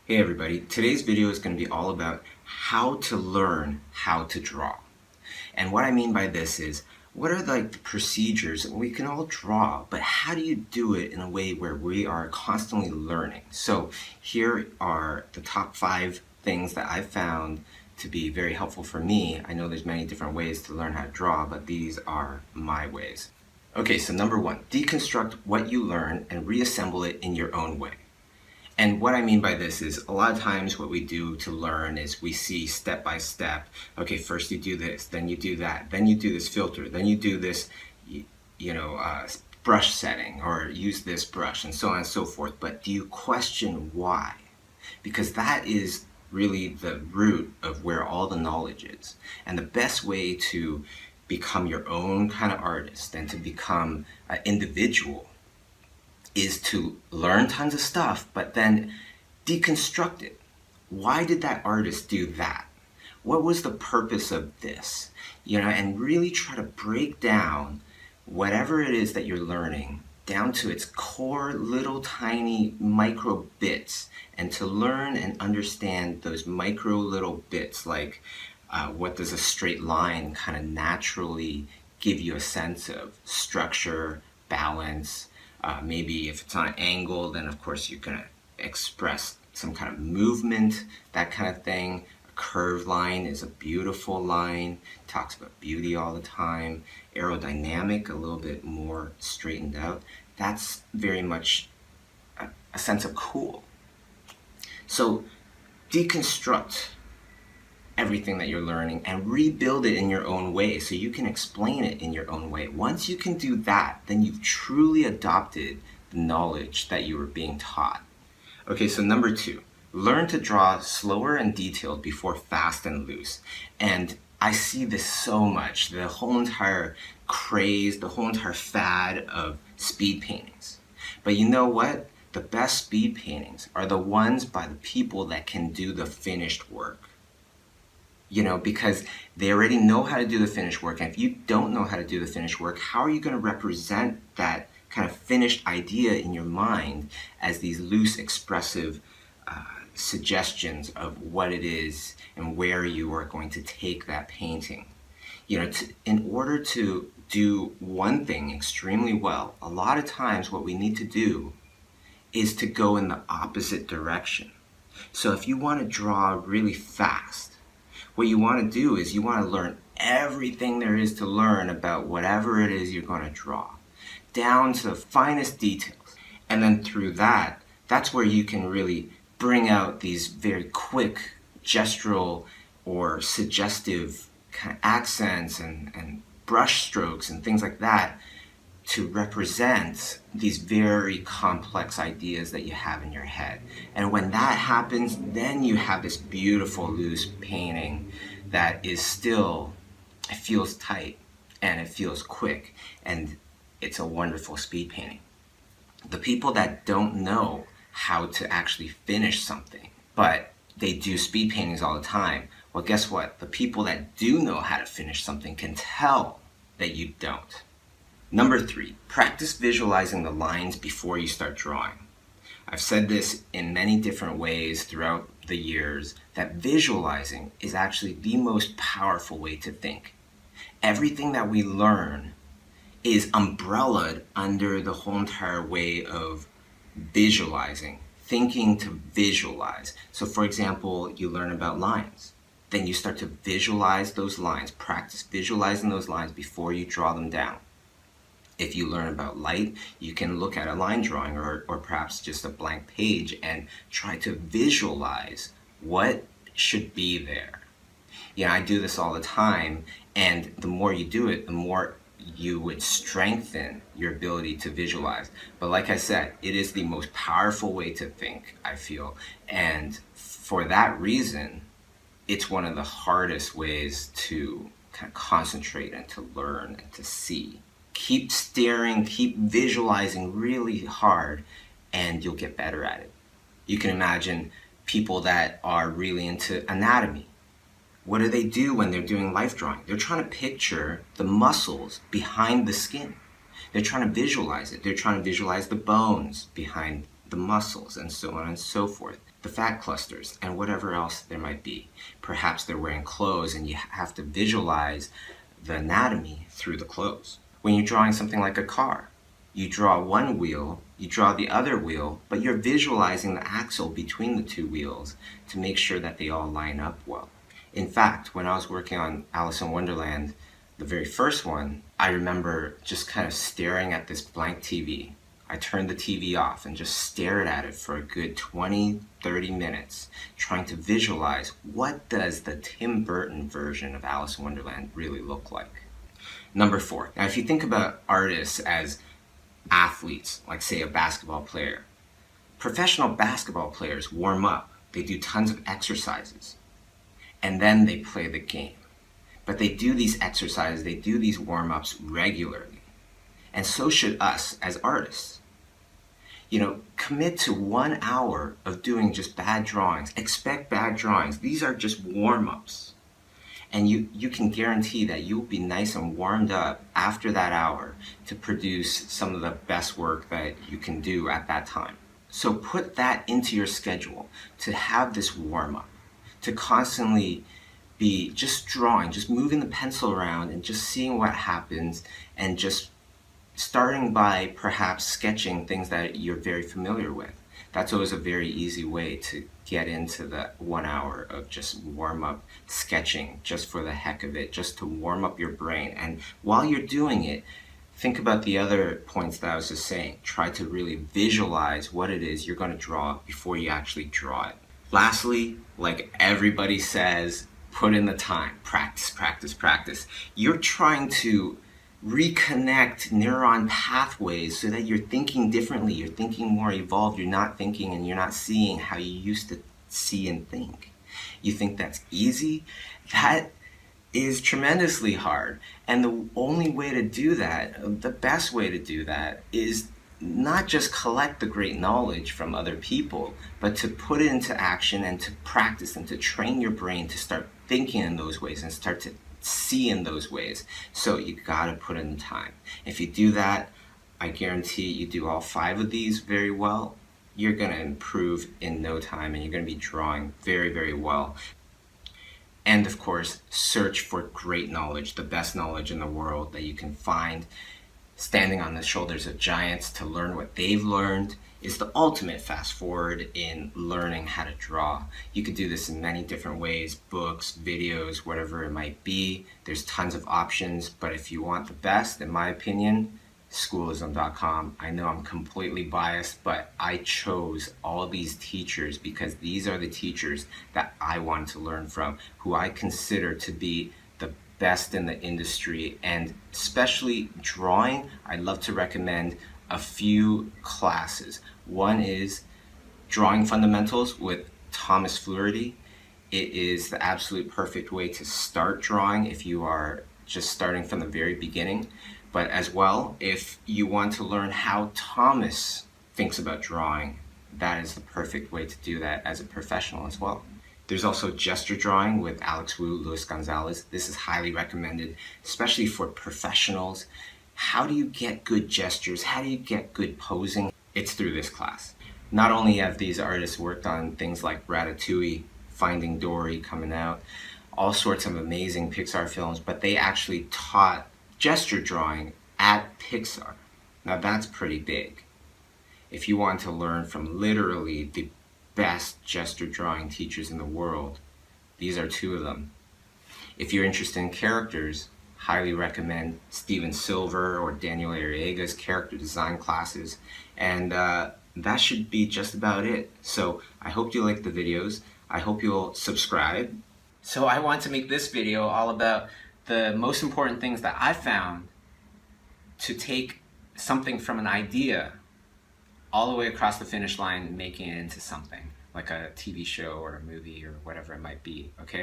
Hey everybody, today's video is going to be all about how to learn how to draw. And what I mean by this is, what are the procedures? We can all draw, but how do you do it in a way where we are constantly learning? So here are the top 5 things that I've found to be very helpful for me. I know there's many different ways to learn how to draw, but these are my ways. Okay, so number 1, deconstruct what you learn and reassemble it in your own way. And what I mean by this is a lot of times what we do to learn is we see step by step, okay, first you do this, then you do that, then you do this filter, then you do this, brush setting or use this brush and so on and so forth. But do you question why? Because that is really the root of where all the knowledge is. And the best way to become your own kind of artist and to become an individual is to learn tons of stuff, but then deconstruct it. Why did that artist do that? What was the purpose of this? And really try to break down whatever it is that you're learning down to its core little tiny micro bits, and to learn and understand those micro little bits, like what does a straight line kind of naturally give you a sense of structure, balance. Maybe if it's on an angle, then of course you're going to express some kind of movement, that kind of thing. A curved line is a beautiful line, talks about beauty all the time. Aerodynamic, a little bit more straightened out. That's very much a sense of cool. So deconstruct everything that you're learning and rebuild it in your own way so you can explain it in your own way. Once you can do that, then you've truly adopted the knowledge that you were being taught. Okay, so number 2, learn to draw slower and detailed before fast and loose. And I see this so much, the whole entire craze, the whole entire fad of speed paintings. But you know what? The best speed paintings are the ones by the people that can do the finished work. Because they already know how to do the finished work. And if you don't know how to do the finished work, how are you going to represent that kind of finished idea in your mind as these loose, expressive suggestions of what it is and where you are going to take that painting? In order to do one thing extremely well, a lot of times what we need to do is to go in the opposite direction. So if you want to draw really fast, what you want to do is you want to learn everything there is to learn about whatever it is you're going to draw, down to the finest details. And then through that, that's where you can really bring out these very quick gestural or suggestive kind of accents and brush strokes and things like that to represent these very complex ideas that you have in your head. And when that happens, then you have this beautiful loose painting that is still, it feels tight and it feels quick, and it's a wonderful speed painting. The people that don't know how to actually finish something, but they do speed paintings all the time, well, guess what? The people that do know how to finish something can tell that you don't. Number 3, practice visualizing the lines before you start drawing. I've said this in many different ways throughout the years, that visualizing is actually the most powerful way to think. Everything that we learn is umbrellaed under the whole entire way of visualizing, thinking to visualize. So for example, you learn about lines. Then you start to visualize those lines, practice visualizing those lines before you draw them down. If you learn about light, you can look at a line drawing or perhaps just a blank page and try to visualize what should be there. I do this all the time, and the more you do it, the more you would strengthen your ability to visualize. But like I said, it is the most powerful way to think, I feel. And for that reason, it's one of the hardest ways to kind of concentrate and to learn and to see. Keep staring, keep visualizing really hard, and you'll get better at it. You can imagine people that are really into anatomy. What do they do when they're doing life drawing? They're trying to picture the muscles behind the skin. They're trying to visualize it. They're trying to visualize the bones behind the muscles and so on and so forth. the fat clusters, and whatever else there might be. Perhaps they're wearing clothes and you have to visualize the anatomy through the clothes. When you're drawing something like a car, you draw one wheel, you draw the other wheel, but you're visualizing the axle between the two wheels to make sure that they all line up well. In fact, when I was working on Alice in Wonderland, the very first one, I remember just kind of staring at this blank TV. I turned the TV off and just stared at it for a good 20, 30 minutes, trying to visualize what does the Tim Burton version of Alice in Wonderland really look like. Number 4. Now, if you think about artists as athletes, like say a basketball player, professional basketball players warm up. They do tons of exercises, and then they play the game. But they do these exercises, they do these warm-ups regularly. And so should us as artists. Commit to 1 hour of doing just bad drawings. Expect bad drawings. These are just warm-ups. And you can guarantee that you'll be nice and warmed up after that hour to produce some of the best work that you can do at that time. So put that into your schedule, to have this warm-up, to constantly be just drawing, just moving the pencil around and just seeing what happens, and just starting by perhaps sketching things that you're very familiar with. That's always a very easy way to get into the 1 hour of just warm-up sketching, just for the heck of it, just to warm up your brain. And while you're doing it, think about the other points that I was just saying. Try to really visualize what it is you're going to draw before you actually draw it. Lastly, like everybody says, put in the time. Practice, practice, practice. You're trying to reconnect neuron pathways so that you're thinking differently, you're thinking more evolved, you're not thinking and you're not seeing how you used to see and think. You think that's easy? That is tremendously hard. And the only way to do that, the best way to do that, is not just collect the great knowledge from other people, but to put it into action and to practice and to train your brain to start thinking in those ways and start to see in those ways. So you gotta put in time. If you do that, I guarantee you do all 5 of these very well, you're gonna improve in no time and you're gonna be drawing very, very well. And of course, search for great knowledge, the best knowledge in the world that you can find. Standing on the shoulders of giants to learn what they've learned is the ultimate fast forward in learning how to draw. You could do this in many different ways, books, videos, whatever it might be. There's tons of options, but if you want the best, in my opinion, schoolism.com. I know I'm completely biased, but I chose all these teachers because these are the teachers that I want to learn from, who I consider to be the best in the industry. And especially drawing, I'd love to recommend a few classes. One is Drawing Fundamentals with Thomas Fluharty. It is the absolute perfect way to start drawing if you are just starting from the very beginning. But as well, if you want to learn how Thomas thinks about drawing, that is the perfect way to do that as a professional as well. There's also Gesture Drawing with Alex Wu, Luis Gonzalez. This is highly recommended, especially for professionals. How do you get good gestures? How do you get good posing? It's through this class. Not only have these artists worked on things like Ratatouille, Finding Dory coming out, all sorts of amazing Pixar films, but they actually taught gesture drawing at Pixar. Now that's pretty big. If you want to learn from literally the best gesture drawing teachers in the world, these are 2 of them. If you're interested in characters, highly recommend Steven Silver or Daniel Arriaga's character design classes. And that should be just about it. So I hope you like the videos. I hope you'll subscribe. So I want to make this video all about the most important things that I found to take something from an idea all the way across the finish line, making it into something like a TV show or a movie or whatever it might be, okay?